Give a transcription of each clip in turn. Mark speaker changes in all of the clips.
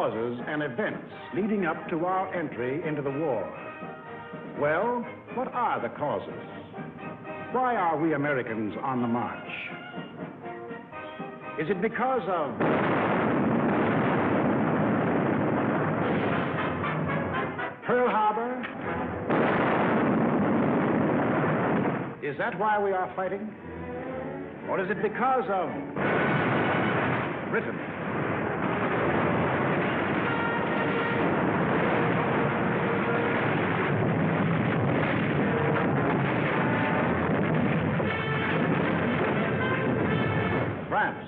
Speaker 1: causes and events leading up to our entry into the war. Well, what are the causes? Why are we Americans on the march? Is it because of Pearl Harbor? Is that why we are fighting? Or is it because of Britain? France?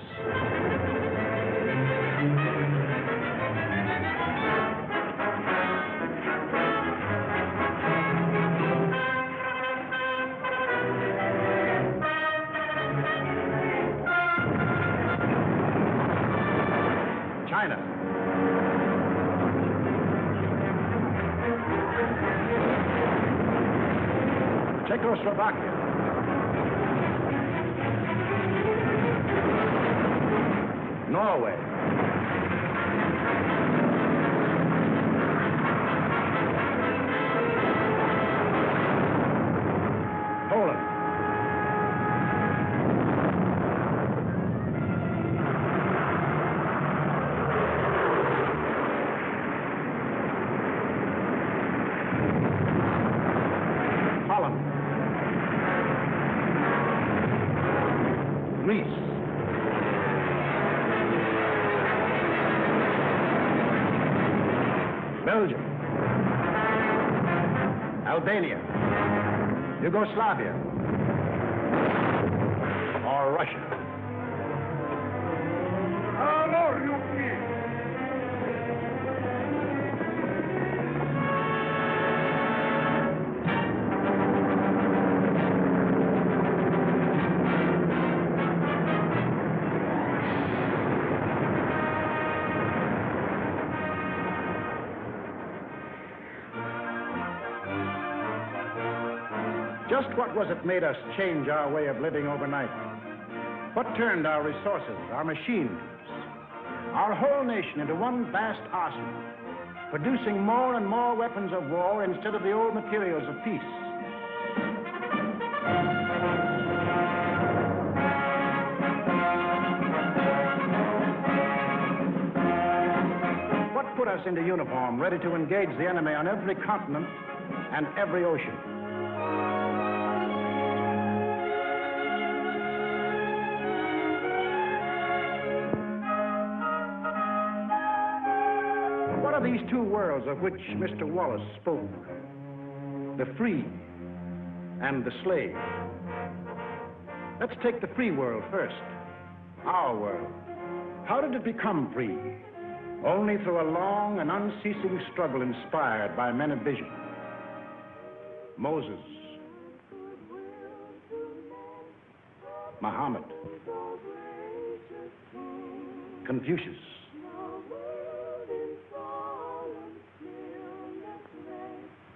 Speaker 1: China? Czechoslovakia? Norway? Poland? Holland? Greece? Belgium? Albania? Yugoslavia? Or Russia? Just what was it made us change our way of living overnight? What turned our resources, our machines, our whole nation into one vast arsenal, producing more and more weapons of war instead of the old materials of peace? What put us into uniform, ready to engage the enemy on every continent and every ocean? What are these two worlds of which Mr. Wallace spoke? The free and the slave. Let's take the free world first, our world. How did it become free? Only through a long and unceasing struggle inspired by men of vision. Moses, Muhammad, Confucius,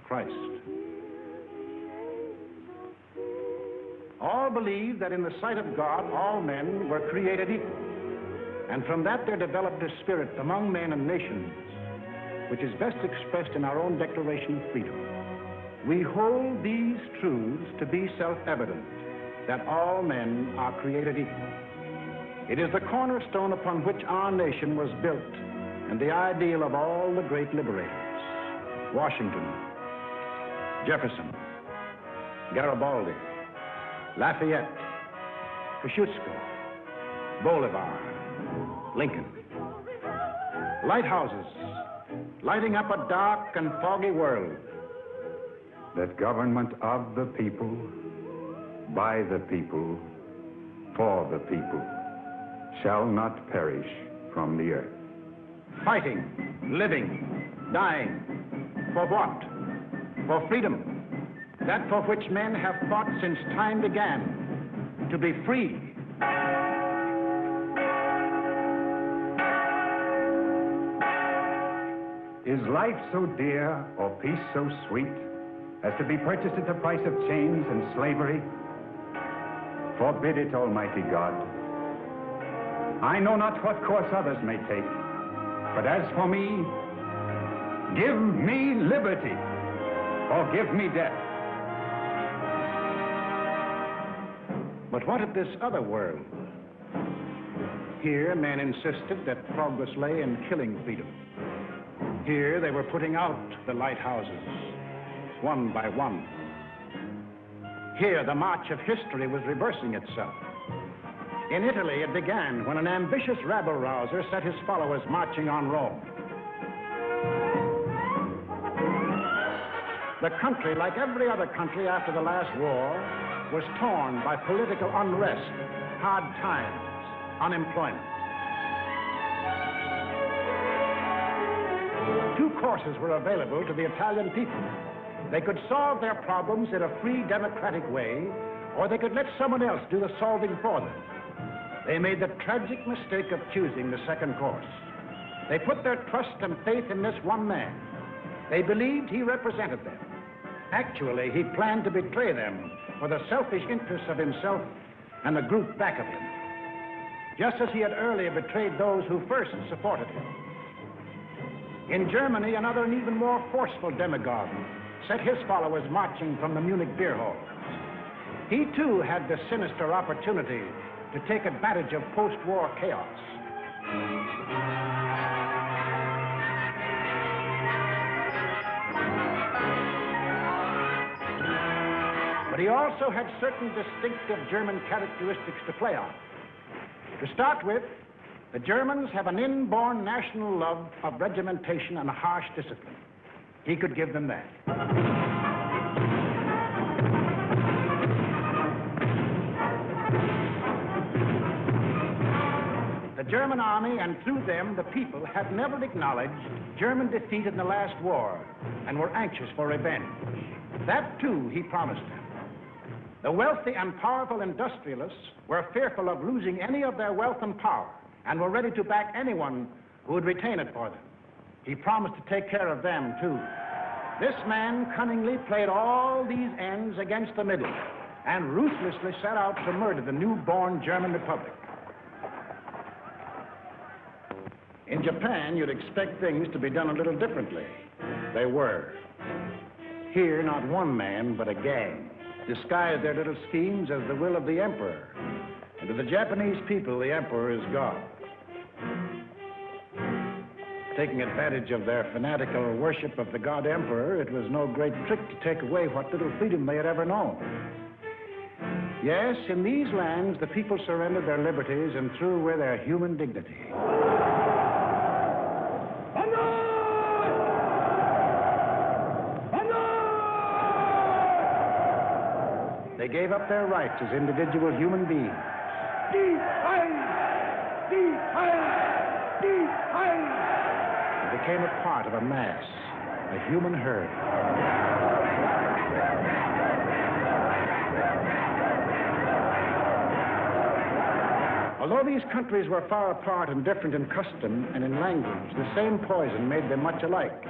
Speaker 1: Christ. All believed that in the sight of God, all men were created equal. And from that there developed a spirit among men and nations, which is best expressed in our own Declaration of Freedom. We hold these truths to be self-evident, that all men are created equal. It is the cornerstone upon which our nation was built, and the ideal of all the great liberators: Washington, Jefferson, Garibaldi, Lafayette, Kosciuszko, Bolivar, Lincoln. Lighthouses lighting up a dark and foggy world.
Speaker 2: That government of the people, by the people, for the people, shall not perish from the earth.
Speaker 1: Fighting, living, dying. For what? For freedom. That for which men have fought since time began. To be free.
Speaker 2: Is life so dear or peace so sweet as to be purchased at the price of chains and slavery? Forbid it, Almighty God. I know not what course others may take, But as for me, give me liberty or give me death.
Speaker 1: But what of this other world? Here, men insisted that progress lay in killing freedom. Here, they were putting out the lighthouses, one by one. Here, the march of history was reversing itself. In Italy, it began when an ambitious rabble-rouser set his followers marching on Rome. The country, like every other country after the last war, was torn by political unrest, hard times, unemployment. Two courses were available to the Italian people. They could solve their problems in a free, democratic way, or they could let someone else do the solving for them. They made the tragic mistake of choosing the second course. They put their trust and faith in this one man. They believed he represented them. Actually, he planned to betray them for the selfish interests of himself and the group back of him, just as he had earlier betrayed those who first supported him. In Germany, another and even more forceful demagogue set his followers marching from the Munich beer hall. He too had the sinister opportunity to take advantage of post-war chaos. But he also had certain distinctive German characteristics to play on. To start with, the Germans have an inborn national love of regimentation and harsh discipline. He could give them that. The German army, and through them the people, had never acknowledged German defeat in the last war and were anxious for revenge. That too he promised them. The wealthy and powerful industrialists were fearful of losing any of their wealth and power and were ready to back anyone who would retain it for them. He promised to take care of them too. This man cunningly played all these ends against the middle and ruthlessly set out to murder the newborn German Republic. In Japan, you'd expect things to be done a little differently. They were. Here, not one man, but a gang disguised their little schemes as the will of the emperor. And to the Japanese people, the emperor is God. Taking advantage of their fanatical worship of the god emperor, it was no great trick to take away what little freedom they had ever known. Yes, in these lands, the people surrendered their liberties and threw away their human dignity. They gave up their rights as individual human beings. They became a part of a mass, a human herd. Although these countries were far apart and different in custom and in language, the same poison made them much alike.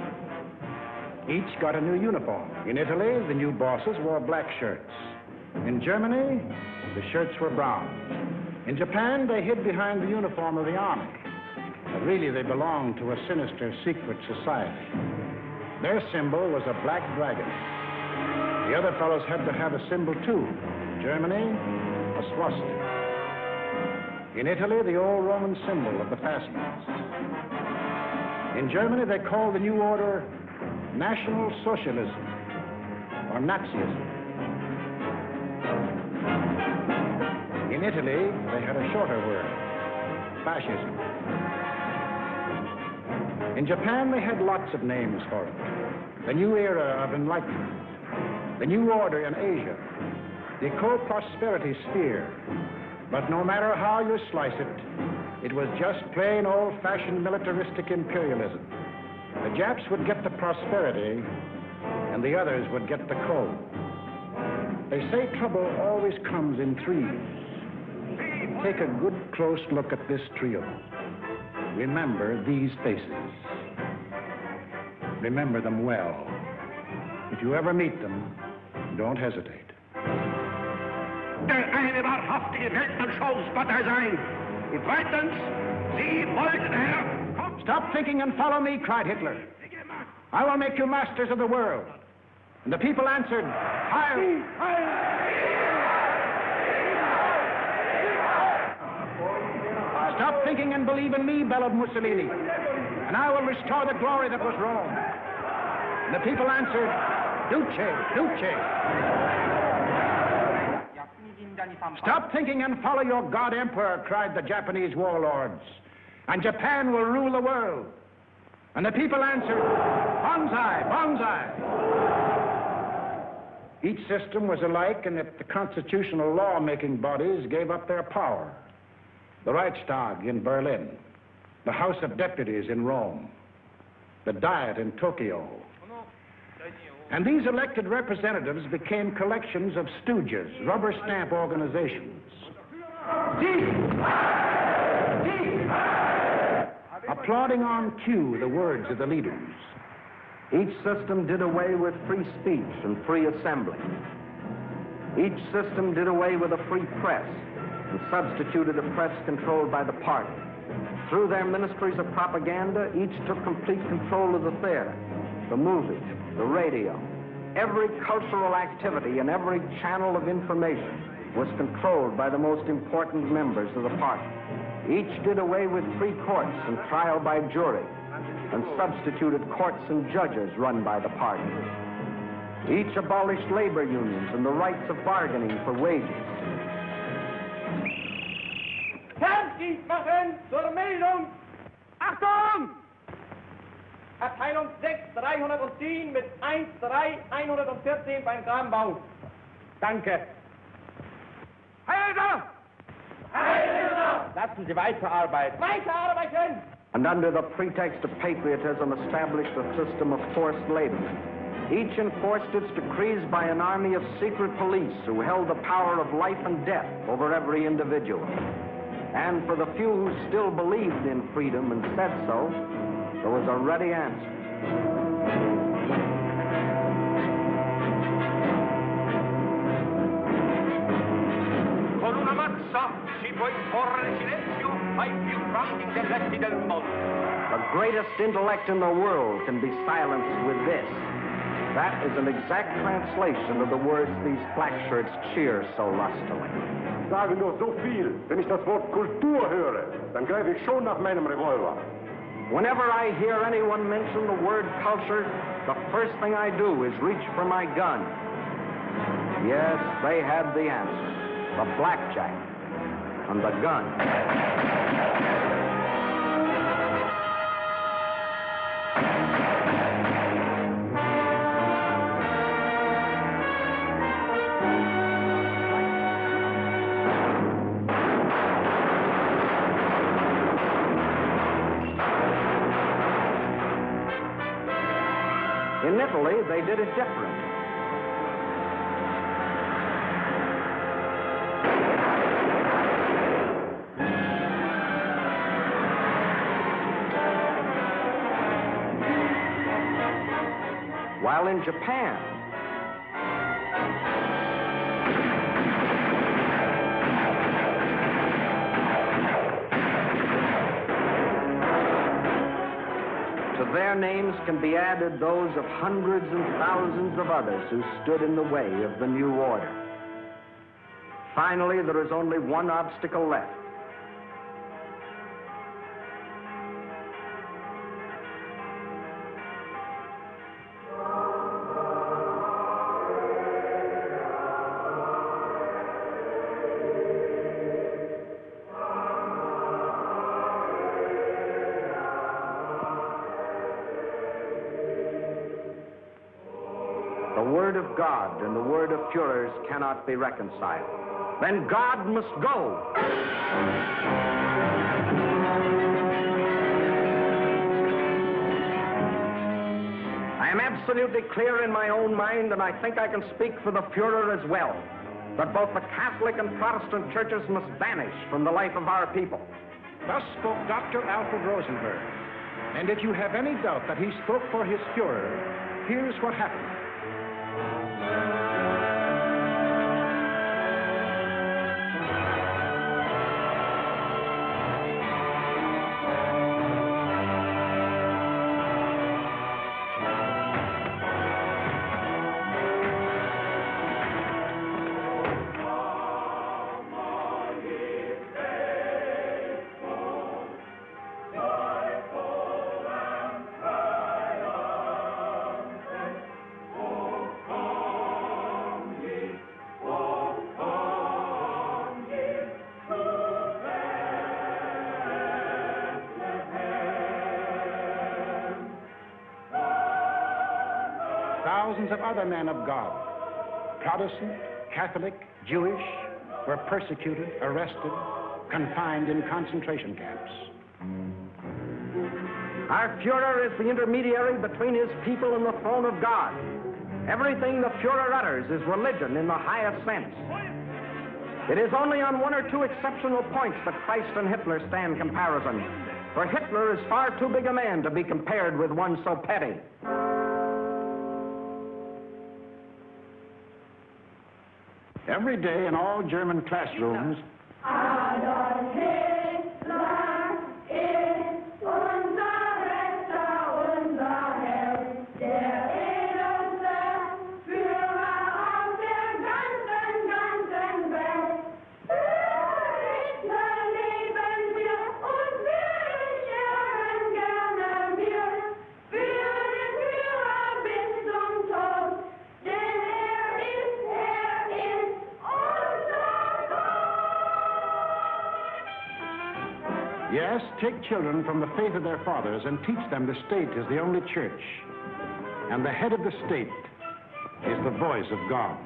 Speaker 1: Each got a new uniform. In Italy, the new bosses wore black shirts. In Germany, the shirts were brown. In Japan, they hid behind the uniform of the army. But really, they belonged to a sinister, secret society. Their symbol was a black dragon. The other fellows had to have a symbol, too. Germany, a swastika. In Italy, the old Roman symbol of the Fasces. In Germany, they called the new order National Socialism, or Nazism. In Italy, they had a shorter word, fascism. In Japan, they had lots of names for it. The new era of enlightenment, the new order in Asia, the co-prosperity sphere. But no matter how you slice it, it was just plain old-fashioned militaristic imperialism. The Japs would get the prosperity, and the others would get the coal. They say trouble always comes in threes. Take a good close look at this trio. Remember these faces. Remember them well. If you ever meet them, don't hesitate.
Speaker 3: Der eine wahrhaftige Weltanschauungspartei sein. Und zweitens, Sie wollten, Herr,
Speaker 1: Stop thinking and follow me, cried Hitler. I will make you masters of the world. And the people answered, Heil! Stop thinking and believe in me, bellowed Mussolini, and I will restore the glory that was Rome. And the people answered, Duce, Duce. Stop thinking and follow your God Emperor, cried the Japanese warlords, and Japan will rule the world. And the people answered, Banzai, Banzai. Each system was alike in that the constitutional law-making bodies gave up their power. The Reichstag in Berlin, the House of Deputies in Rome, the Diet in Tokyo. And these elected representatives became collections of stooges, rubber stamp organizations. Applauding on cue the words of the leaders.
Speaker 4: Each system did away with free speech and free assembly. Each system did away with a free press and substituted a press controlled by the party. Through their ministries of propaganda, each took complete control of the theater, the movies, the radio. Every cultural activity and every channel of information was controlled by the most important members of the party. Each did away with free courts and trial by jury, and substituted courts and judges run by the party. Each abolished labor unions and the rights of bargaining for wages.
Speaker 5: Fertig machen zur Meldung! Achtung! Abteilung 6, 310 mit 13114 beim Grabenbau. Danke. Heil! Heil! Lassen Sie weiterarbeiten. Weiterarbeiten!
Speaker 4: And under the pretext of patriotism established a system of forced labor. Each enforced its decrees by an army of secret police who held the power of life and death over every individual. And for the few who still believed in freedom and said so, there was a ready answer.
Speaker 5: Con una mazza si può imporre silenzio ai più grandi intelletti del mondo.
Speaker 4: The greatest intellect in the world can be silenced with this. That is an exact translation of the words these black shirts cheer so lustily.
Speaker 6: Sage nur so viel. Wenn ich das Wort Kultur höre, dann greife ich schon nach meinem Revolver.
Speaker 4: Whenever I hear anyone mention the word culture, the first thing I do is reach for my gun. Yes, they had the answer. The blackjack and the gun. In Italy, they did it different. While in Japan, to their names can be added those of hundreds and thousands of others who stood in the way of the new order. Finally, there is only one obstacle left. The word of God and the word of Führers cannot be reconciled. Then God must go. I am absolutely clear in my own mind, and I think I can speak for the Führer as well, that both the Catholic and Protestant churches must vanish from the life of our people.
Speaker 1: Thus spoke Dr. Alfred Rosenberg. And if you have any doubt that he spoke for his Führer, here's what happened. thousands of other men of God, Protestant, Catholic, Jewish, were persecuted, arrested, confined in concentration camps.
Speaker 4: Our Führer is the intermediary between his people and the throne of God. Everything the Führer utters is religion in the highest sense. It is only on one or two exceptional points that Christ and Hitler stand comparison. For Hitler is far too big a man to be compared with one so petty.
Speaker 1: Every day in all German classrooms,
Speaker 7: Adolf Hitler ist unser Retter, unser Held, der edelste Führer auf der ganzen Welt. Für Hitler leben wir und wir sterben gerne wir. Für den Führer bis zum Tod, denn er ist unser Gott.
Speaker 1: yes, take children from the faith of their fathers and teach them the state is the only church, and the head of the state is the voice of God.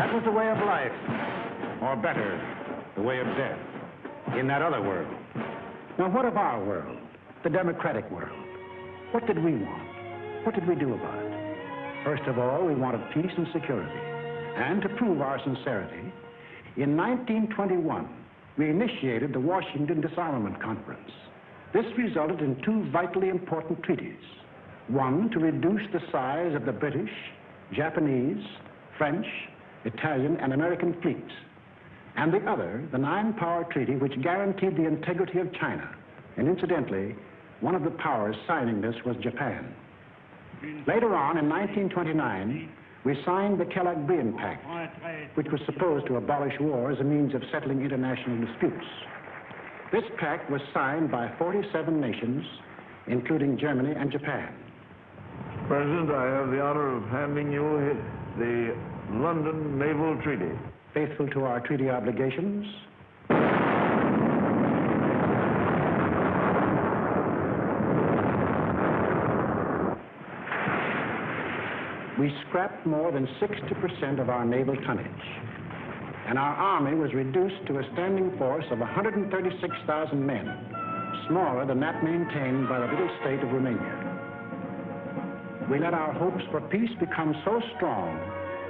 Speaker 1: That was the way of life, or better, the way of death, in that other world. Now, what of our world, the democratic world? What did we want? What did we do about it? First of all, we wanted peace and security. And to prove our sincerity, in 1921, we initiated the Washington Disarmament Conference. This resulted in two vitally important treaties. One, to reduce the size of the British, Japanese, French, Italian, and American fleets. And the other, the Nine-Power Treaty, which guaranteed the integrity of China. And incidentally, one of the powers signing this was Japan. Later on, in 1929, we signed the Kellogg-Briand Pact, which was supposed to abolish war as a means of settling international disputes. This pact was signed by 47 nations, including Germany and Japan.
Speaker 8: President, I have the honor of handing you the London Naval Treaty.
Speaker 1: Faithful to our treaty obligations, we scrapped more than 60% of our naval tonnage, and our army was reduced to a standing force of 136,000 men, smaller than that maintained by the little state of Romania. We let our hopes for peace become so strong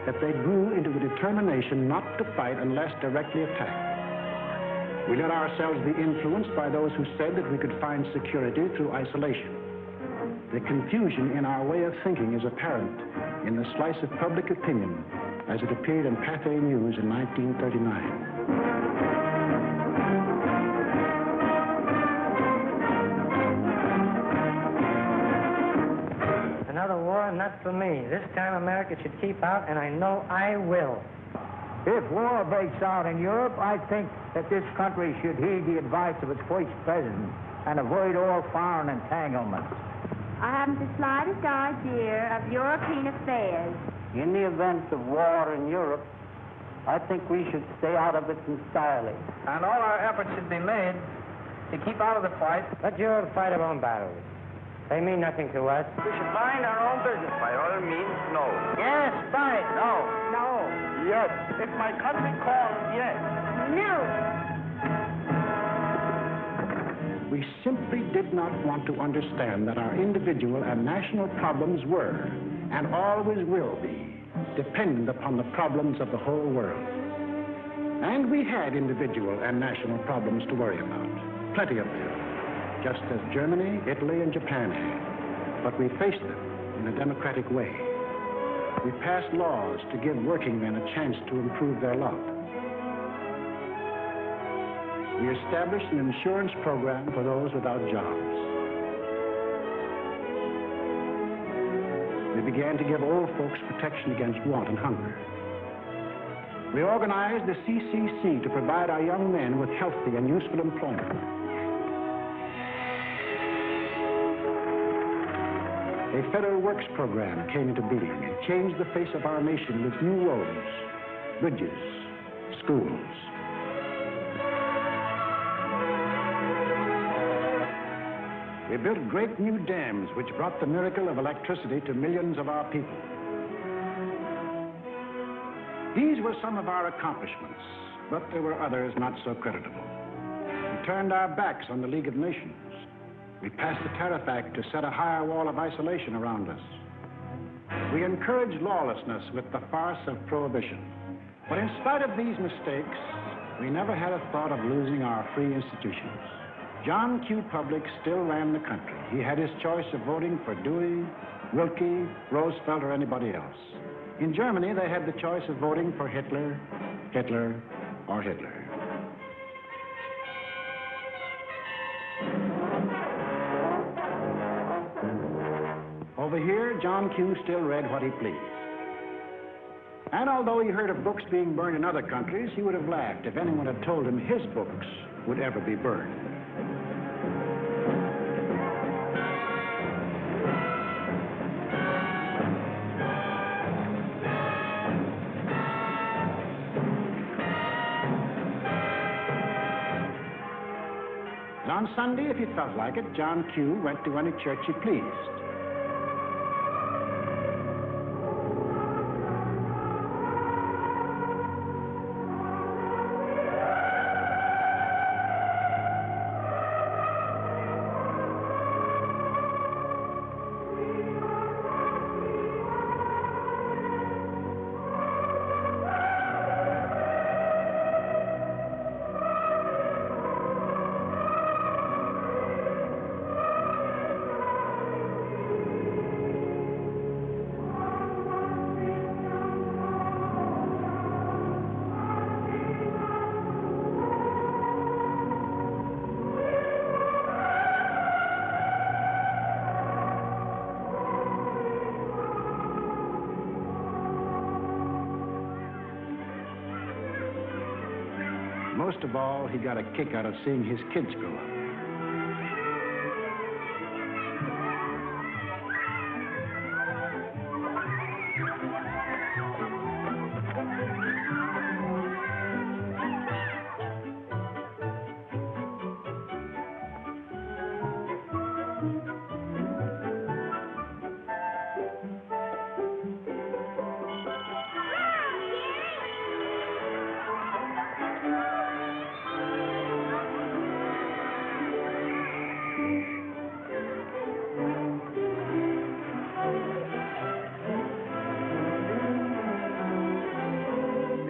Speaker 1: that they grew into the determination not to fight unless directly attacked. We let ourselves be influenced by those who said that we could find security through isolation. The confusion in our way of thinking is apparent in the slice of public opinion as it appeared in Pathé News in 1939.
Speaker 9: Another war, and not for me. This time America should keep out, and I know I will.
Speaker 10: If war breaks out in Europe, I think that this country should heed the advice of its first president and avoid all foreign entanglements.
Speaker 7: I haven't the slightest idea of European affairs.
Speaker 10: In the event of war in Europe, I think we should stay out of it entirely.
Speaker 9: And all our efforts should be made to keep out of the fight. Let Europe fight her own battles. They mean nothing to us.
Speaker 5: We should mind our own business. By all means, no.
Speaker 9: Yes, fight.
Speaker 5: No.
Speaker 7: No.
Speaker 5: Yes. If my country calls, yes.
Speaker 7: No.
Speaker 1: We simply did not want to understand that our individual and national problems were, and always will be, dependent upon the problems of the whole world. And we had individual and national problems to worry about, plenty of them, just as Germany, Italy, and Japan had. But we faced them in a democratic way. We passed laws to give working men a chance to improve their lot. We established an insurance program for those without jobs. We began to give old folks protection against want and hunger. We organized the CCC to provide our young men with healthy and useful employment. A federal works program came into being and changed the face of our nation with new roads, bridges, schools. We built great new dams which brought the miracle of electricity to millions of our people. These were some of our accomplishments, but there were others not so creditable. We turned our backs on the League of Nations. We passed the Tariff Act to set a higher wall of isolation around us. We encouraged lawlessness with the farce of prohibition. But in spite of these mistakes, we never had a thought of losing our free institutions. John Q. Public still ran the country. He had his choice of voting for Dewey, Wilkie, Roosevelt, or anybody else. In Germany, they had the choice of voting for Hitler, Hitler, or Hitler. Over here, John Q. still read what he pleased. And although he heard of books being burned in other countries, he would have laughed if anyone had told him his books would ever be burned. On Sunday, if he felt like it, John Q. went to any church he pleased. most of all, he got a kick out of seeing his kids grow up.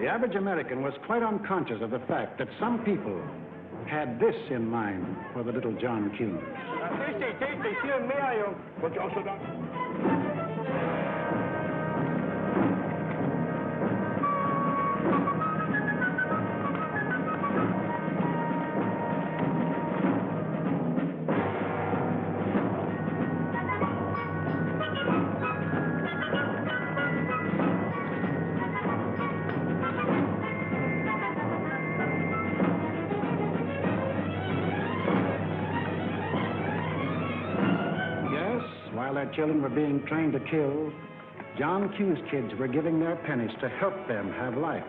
Speaker 1: The average American was quite unconscious of the fact that some people had this in mind for the little John Q.
Speaker 3: Tasty, here, may I? What you also done?
Speaker 1: While their children were being trained to kill, John Q's kids were giving their pennies to help them have life.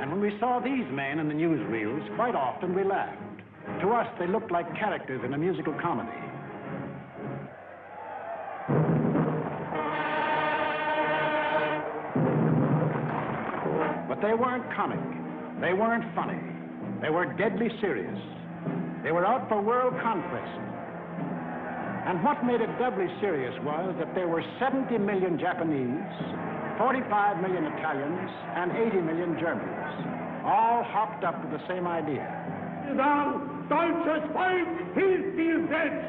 Speaker 1: And when we saw these men in the newsreels, quite often we laughed. To us, they looked like characters in a musical comedy. But they weren't comic. They weren't funny. They were deadly serious. They were out for world conquest. And what made it doubly serious was that there were 70 million Japanese, 45 million Italians, and 80 million Germans, all hopped up with the same idea.
Speaker 3: Deutsches Volk hilft dir selbst.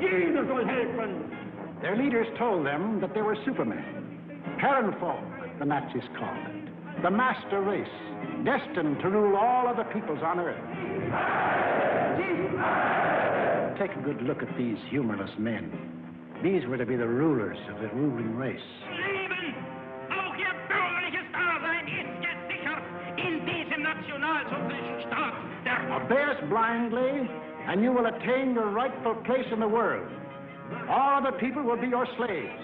Speaker 3: Jeder soll helfen.
Speaker 1: Their leaders told them that they were supermen. Herrenvolk, the Nazis called it. The master race, destined to rule all other peoples on earth. Take a good look at these humorless men. These were to be the rulers of the ruling race.
Speaker 3: Leben! Auch ihr bürgerliches Dasein ist gesichert in diesem nationalsozialistischen Staat.
Speaker 1: Obey us blindly, and you will attain your rightful place in the world. All other people will be your slaves.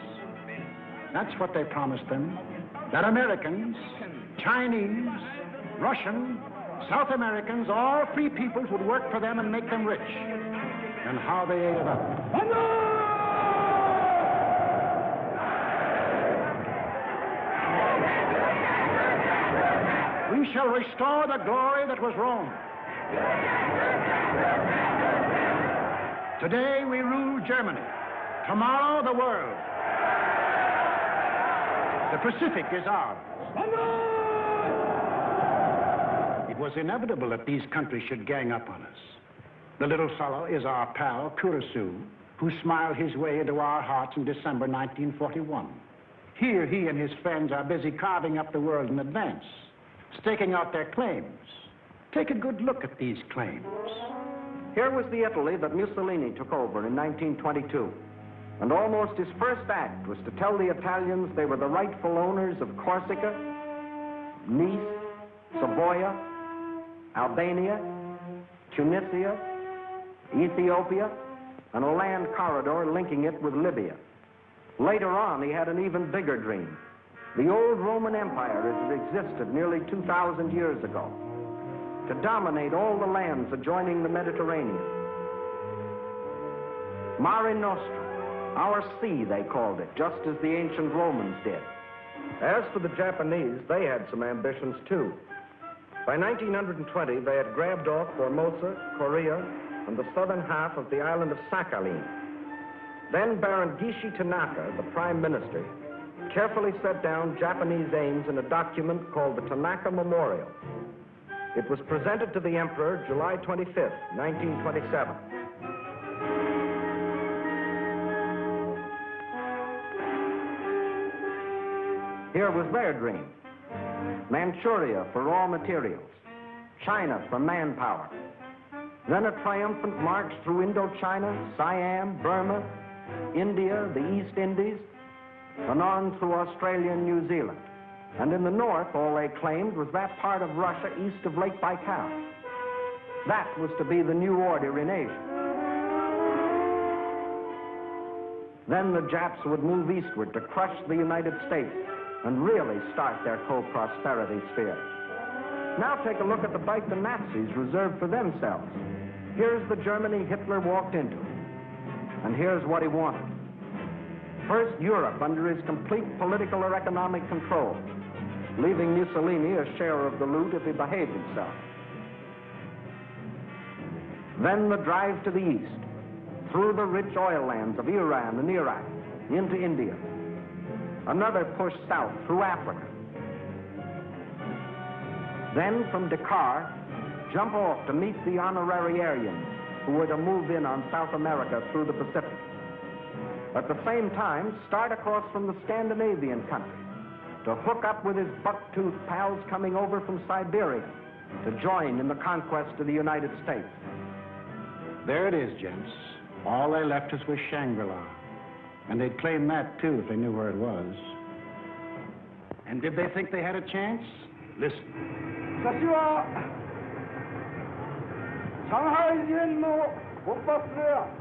Speaker 1: That's what they promised them. That Americans, Chinese, Russian, South Americans, all free peoples would work for them and make them rich. And how they ate it up. We shall restore the glory that was Rome. Today we rule Germany. Tomorrow the world. The Pacific is ours. It was inevitable that these countries should gang up on us. The little fellow is our pal, Kurosu, who smiled his way into our hearts in December 1941. Here, he and his friends are busy carving up the world in advance, staking out their claims. Take a good look at these claims.
Speaker 4: Here was the Italy that Mussolini took over in 1922. And almost his first act was to tell the Italians they were the rightful owners of Corsica, Nice, Savoia, Albania, Tunisia, Ethiopia, and a land corridor linking it with Libya. Later on, he had an even bigger dream. The old Roman Empire as it existed nearly 2,000 years ago, to dominate all the lands adjoining the Mediterranean. Mare Nostrum. Our sea, they called it, just as the ancient Romans did.
Speaker 11: As for the Japanese, they had some ambitions, too. By 1920, they had grabbed off Formosa, Korea, and the southern half of the island of Sakhalin. Then Baron Gishi Tanaka, the prime minister, carefully set down Japanese aims in a document called the Tanaka Memorial. It was presented to the emperor July 25th, 1927.
Speaker 4: Here was their dream. Manchuria for raw materials, China for manpower, Then a triumphant march through Indochina, Siam, Burma, India, the East Indies, and on through Australia and New Zealand. And in the north, all they claimed was that part of Russia east of Lake Baikal. That was to be the new order in Asia. Then the Japs would move eastward to crush the United States and really start their co-prosperity sphere. Now take a look at the fight the Nazis reserved for themselves. Here's the Germany Hitler walked into. And here's what he wanted. First, Europe under his complete political or economic control, leaving Mussolini a share of the loot if he behaved himself. Then the drive to the east, through the rich oil lands of Iran and Iraq, into India. Another push south through Africa. Then from Dakar, jump off to meet the honorary Aryans who were to move in on South America through the Pacific. At the same time, start across from the Scandinavian countries to hook up with his buck-toothed pals coming over from Siberia to join in the conquest of the United States.
Speaker 1: There it is, gents. All they left us was Shangri-La. And they'd claim that, too, if they knew where it was. And did they think they had a chance? Listen.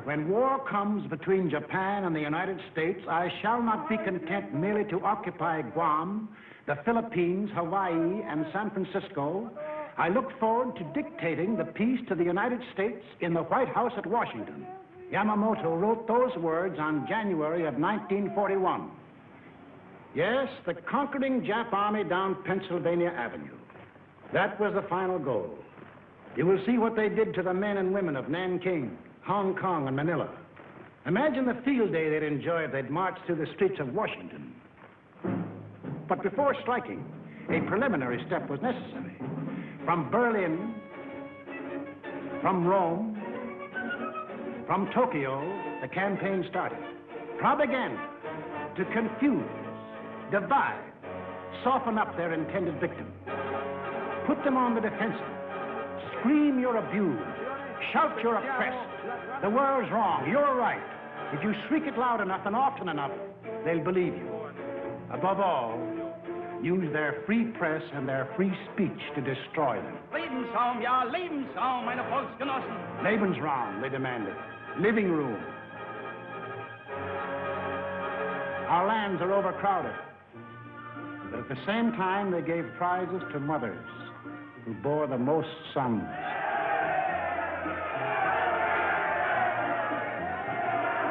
Speaker 1: When war comes between Japan and the United States, I shall not be content merely to occupy Guam, the Philippines, Hawaii, and San Francisco. I look forward to dictating the peace to the United States in the White House at Washington. Yamamoto wrote those words on January of 1941. Yes, the conquering Jap army down Pennsylvania Avenue. That was the final goal. You will see what they did to the men and women of Nanking, Hong Kong, and Manila. Imagine the field day they'd enjoy if they'd marched through the streets of Washington. But before striking, a preliminary step was necessary. From Berlin, from Rome, from Tokyo, the campaign started. Propaganda to confuse, divide, soften up their intended victim. Put them on the defensive. Scream you're abused. Shout you're oppressed. The world's wrong, you're right. If you shriek it loud enough and often enough, they'll believe you. Above all, use their free press and their free speech to destroy them.
Speaker 3: Lebensraum, ja, Lebensraum, meine Volksgenossen.
Speaker 1: Lebensraum, they demanded. Living room. Our lands are overcrowded. But at the same time, they gave prizes to mothers who bore the most sons.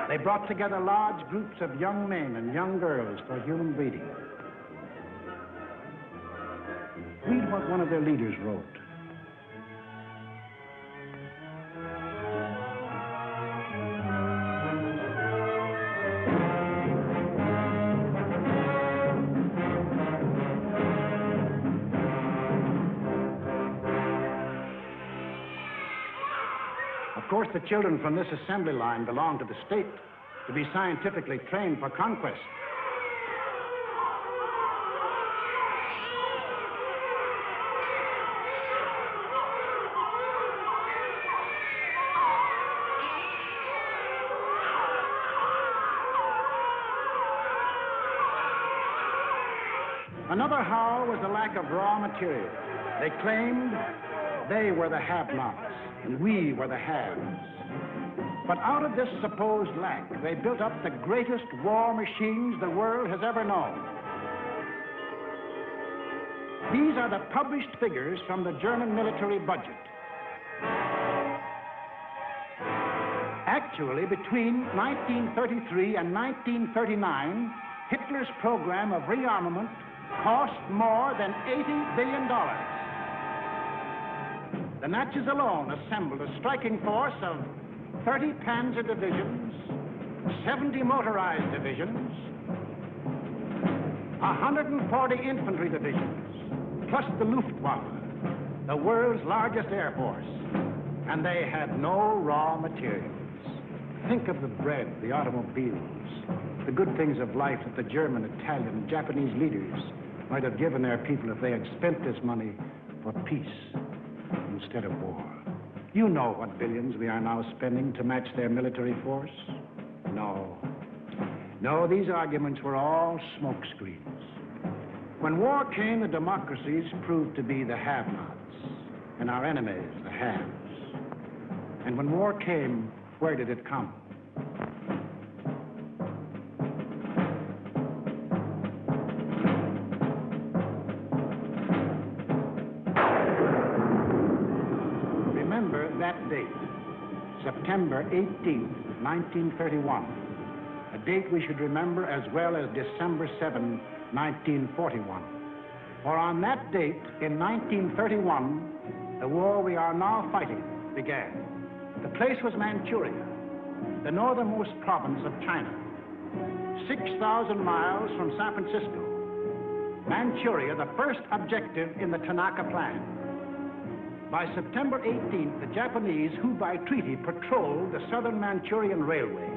Speaker 1: They brought together large groups of young men and young girls for human breeding. Read what one of their leaders wrote. Of course, the children from this assembly line belong to the state to be scientifically trained for conquest. Another howl was the lack of raw material. They claimed they were the have-nots and we were the haves. But out of this supposed lack, they built up the greatest war machines the world has ever known. These are the published figures from the German military budget. Actually, between 1933 and 1939, Hitler's program of rearmament cost more than $80 billion. The Nazis alone assembled a striking force of 30 panzer divisions, 70 motorized divisions, 140 infantry divisions, plus the Luftwaffe, the world's largest air force. And they had no raw materials. Think of the bread, the automobiles, the good things of life that the German, Italian, and Japanese leaders might have given their people if they had spent this money for peace instead of war. You know what billions we are now spending to match their military force? No. No, these arguments were all smokescreens. When war came, the democracies proved to be the have-nots, and our enemies the haves. And when war came, where did it come? Remember that date, September 18th, 1931. A date we should remember as well as December 7, 1941. For on that date, in 1931, the war we are now fighting began. The place was Manchuria, the northernmost province of China. 6,000 miles from San Francisco. Manchuria, the first objective in the Tanaka Plan. By September 18th, the Japanese, who by treaty patrolled the southern Manchurian Railway,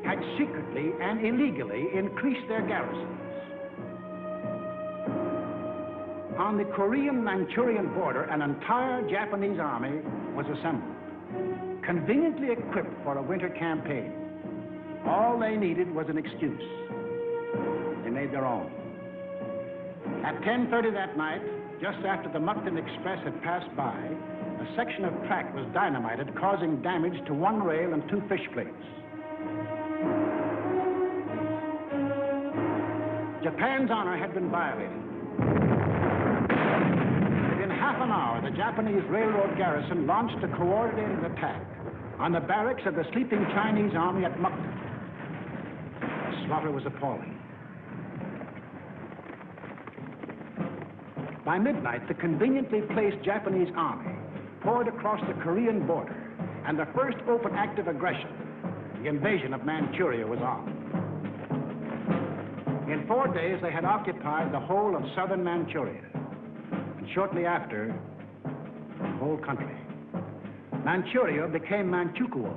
Speaker 1: had secretly and illegally increased their garrisons. On the Korean-Manchurian border, an entire Japanese army was assembled, conveniently equipped for a winter campaign. All they needed was an excuse. They made their own. At 10:30 that night, just after the Mukden Express had passed by, a section of track was dynamited, causing damage to one rail and 2 fish plates. Japan's honor had been violated. Within half an hour, the Japanese railroad garrison launched a coordinated attack on the barracks of the sleeping Chinese army at Mukden. The slaughter was appalling. By midnight, the conveniently placed Japanese army poured across the Korean border, and the first open act of aggression, the invasion of Manchuria, was on. In 4 days, they had occupied the whole of southern Manchuria, and shortly after, the whole country. Manchuria became Manchukuo,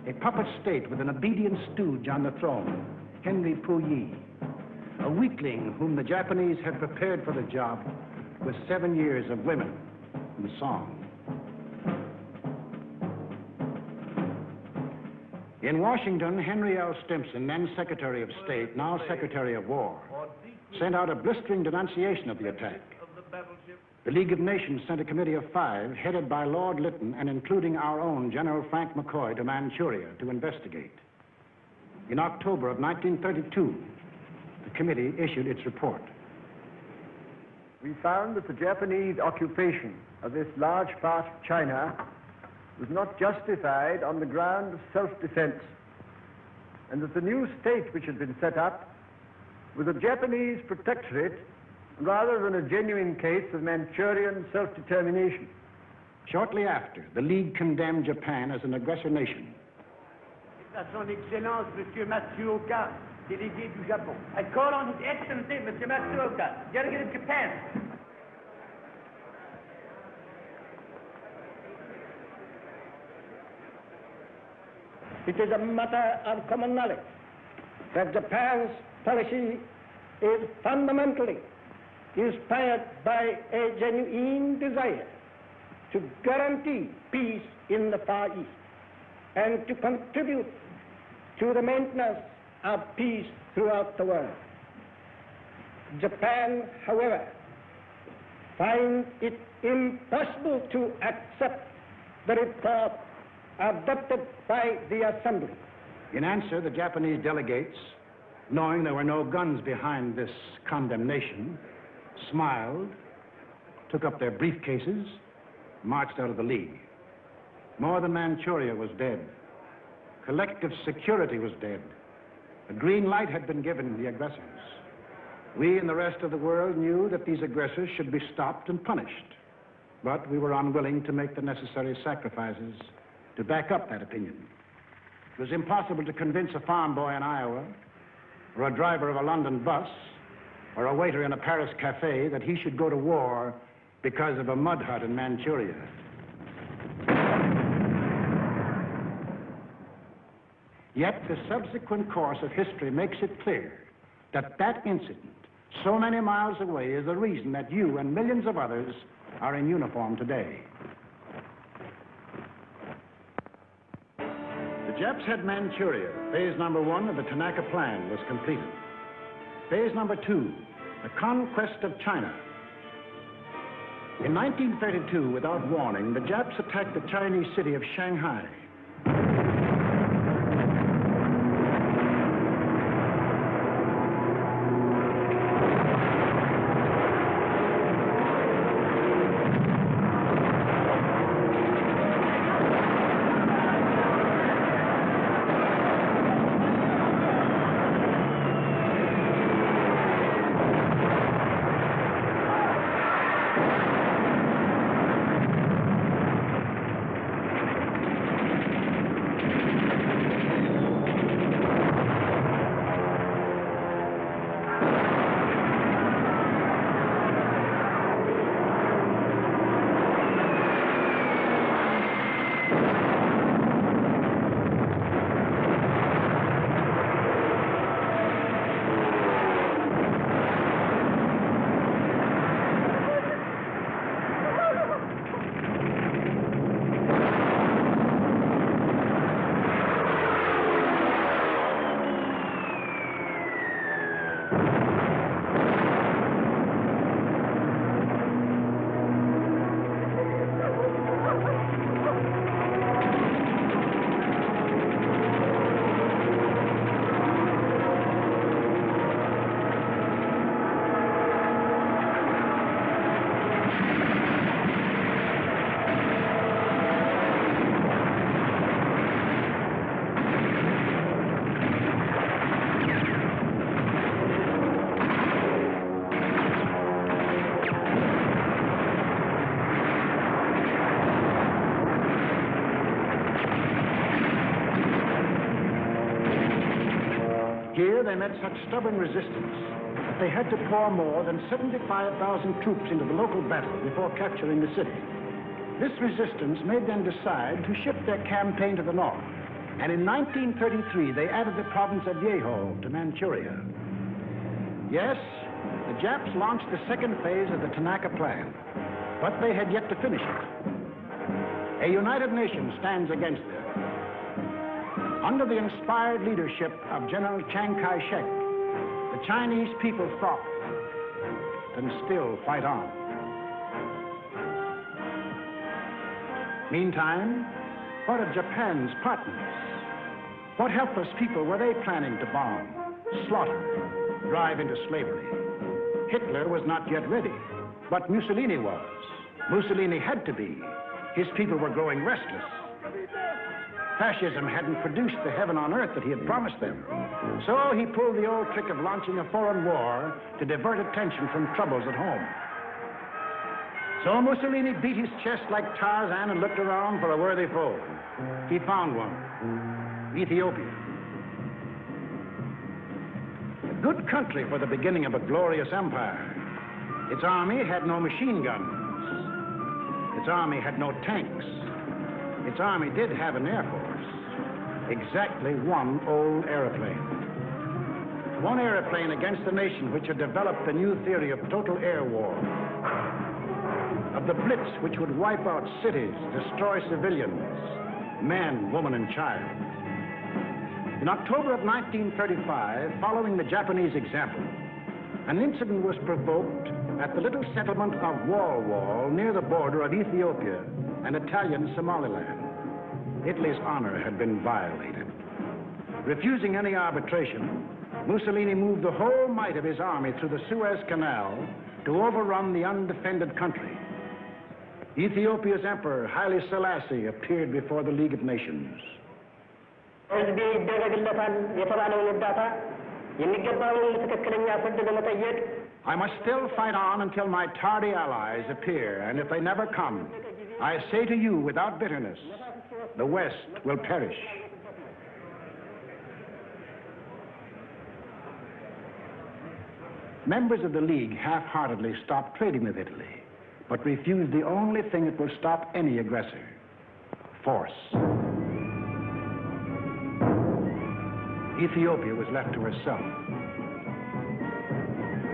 Speaker 1: a puppet state with an obedient stooge on the throne, Henry Puyi, a weakling whom the Japanese had prepared for the job with 7 years of women and song. In Washington, Henry L. Stimson, then Secretary of State, now Secretary of War, sent out a blistering denunciation of the attack. The League of Nations sent a committee of 5, headed by Lord Lytton and including our own General Frank McCoy, to Manchuria to investigate. In October of 1932, the committee issued its report.
Speaker 12: We found that the Japanese occupation of this large part of China was not justified on the ground of self-defense, and that the new state which had been set up was a Japanese protectorate rather than a genuine case of Manchurian self-determination.
Speaker 1: Shortly after, the League condemned Japan as an aggressor nation.
Speaker 13: À son Excellence, Monsieur Matsuoka, délégué du Japon. I call on His Excellency, Monsieur Matsuoka, delegate of Japan.
Speaker 14: It is a matter of common knowledge that Japan's policy is fundamentally inspired by a genuine desire to guarantee peace in the Far East and to contribute to the maintenance of peace throughout the world. Japan, however, finds it impossible to accept the report adopted by the Assembly.
Speaker 1: In answer, the Japanese delegates, knowing there were no guns behind this condemnation, smiled, took up their briefcases, marched out of the League. More than Manchuria was dead. Collective security was dead. A green light had been given the aggressors. We and the rest of the world knew that these aggressors should be stopped and punished, but we were unwilling to make the necessary sacrifices to back up that opinion. It was impossible to convince a farm boy in Iowa, or a driver of a London bus, or a waiter in a Paris cafe that he should go to war because of a mud hut in Manchuria. Yet the subsequent course of history makes it clear that that incident, so many miles away, is the reason that you and millions of others are in uniform today. Japs had Manchuria. Phase number 1 of the Tanaka Plan was completed. Phase number 2, the conquest of China. In 1932, without warning, the Japs attacked the Chinese city of Shanghai. Here they met such stubborn resistance that they had to pour more than 75,000 troops into the local battle before capturing the city. This resistance made them decide to shift their campaign to the north, and in 1933 they added the province of Yehol to Manchuria. Yes, the Japs launched the second phase of the Tanaka Plan, but they had yet to finish it. A united nation stands against them. Under the inspired leadership of General Chiang Kai-shek, the Chinese people fought and still fight on. Meantime, what of Japan's partners? What helpless people were they planning to bomb, slaughter, drive into slavery? Hitler was not yet ready, but Mussolini was. Mussolini had to be. His people were growing restless. Fascism hadn't produced the heaven on earth that he had promised them. So he pulled the old trick of launching a foreign war to divert attention from troubles at home. So Mussolini beat his chest like Tarzan and looked around for a worthy foe. He found one, Ethiopia. A good country for the beginning of a glorious empire. Its army had no machine guns. Its army had no tanks. Its army did have an air force, exactly one old airplane. One airplane against a nation which had developed a new theory of total air war, of the blitz which would wipe out cities, destroy civilians, men, woman, and child. In October of 1935, following the Japanese example, an incident was provoked at the little settlement of Wal near the border of Ethiopia and Italian Somaliland. Italy's honor had been violated. Refusing any arbitration, Mussolini moved the whole might of his army through the Suez Canal to overrun the undefended country. Ethiopia's emperor, Haile Selassie, appeared before the League of Nations. I must still fight on until my tardy allies appear, and if they never come, I say to you without bitterness, the West will perish. Members of the League half-heartedly stopped trading with Italy, but refused the only thing that will stop any aggressor: force. Ethiopia was left to herself.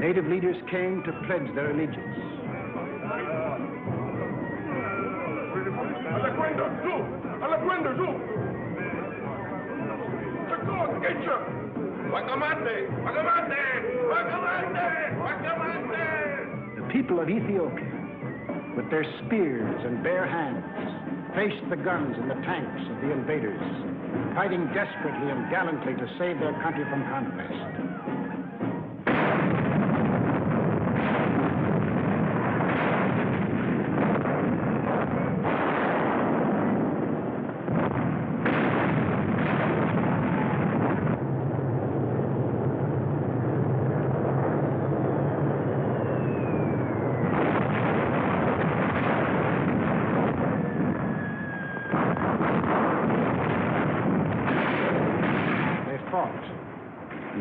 Speaker 1: Native leaders came to pledge their allegiance.
Speaker 6: get you. Wakamate! Wakamate! Wakamate! Wakamate!
Speaker 1: The people of Ethiopia, with their spears and bare hands, faced the guns and the tanks of the invaders, fighting desperately and gallantly to save their country from conquest.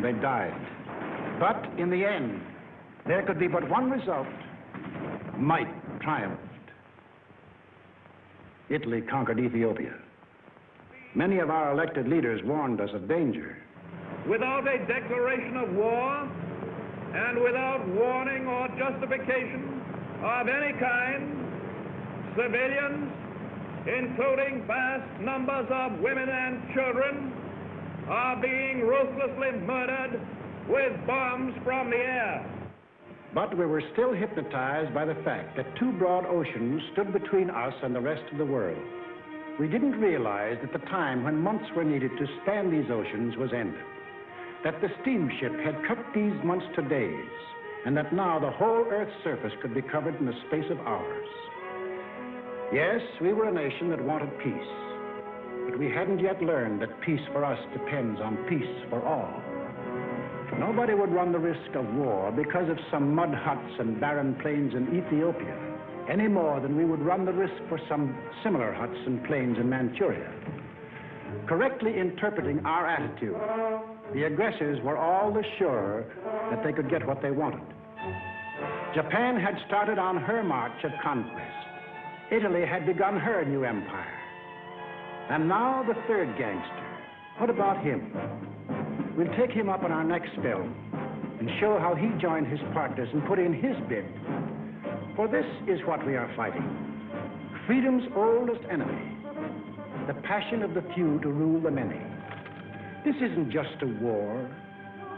Speaker 1: They died. But in the end, there could be but one result. Might triumphed. Italy conquered Ethiopia. Many of our elected leaders warned us of danger.
Speaker 8: Without a declaration of war and without warning or justification of any kind, civilians, including vast numbers of women and children, are being ruthlessly murdered with bombs from the air.
Speaker 1: But we were still hypnotized by the fact that two broad oceans stood between us and the rest of the world. We didn't realize that the time when months were needed to span these oceans was ended, that the steamship had cut these months to days, and that now the whole Earth's surface could be covered in the space of hours. Yes, we were a nation that wanted peace. But we hadn't yet learned that peace for us depends on peace for all. Nobody would run the risk of war because of some mud huts and barren plains in Ethiopia, any more than we would run the risk for some similar huts and plains in Manchuria. Correctly interpreting our attitude, the aggressors were all the surer that they could get what they wanted. Japan had started on her march of conquest. Italy had begun her new empire. And now the third gangster. What about him? We'll take him up on our next film and show how he joined his partners and put in his bid. For this is what we are fighting. Freedom's oldest enemy. The passion of the few to rule the many. This isn't just a war.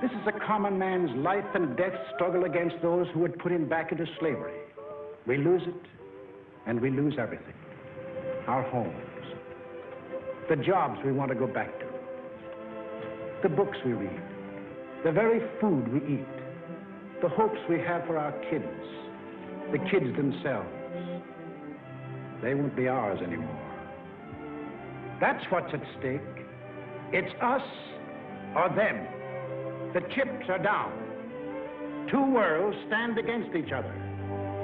Speaker 1: This is a common man's life and death struggle against those who would put him back into slavery. We lose it, and we lose everything. Our homes. The jobs we want to go back to, the books we read, the very food we eat, the hopes we have for our kids, the kids themselves. They won't be ours anymore. That's what's at stake. It's us or them. The chips are down. Two worlds stand against each other.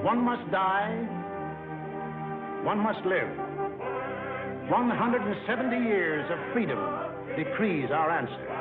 Speaker 1: One must die, one must live. 170 years of freedom decrees our answer.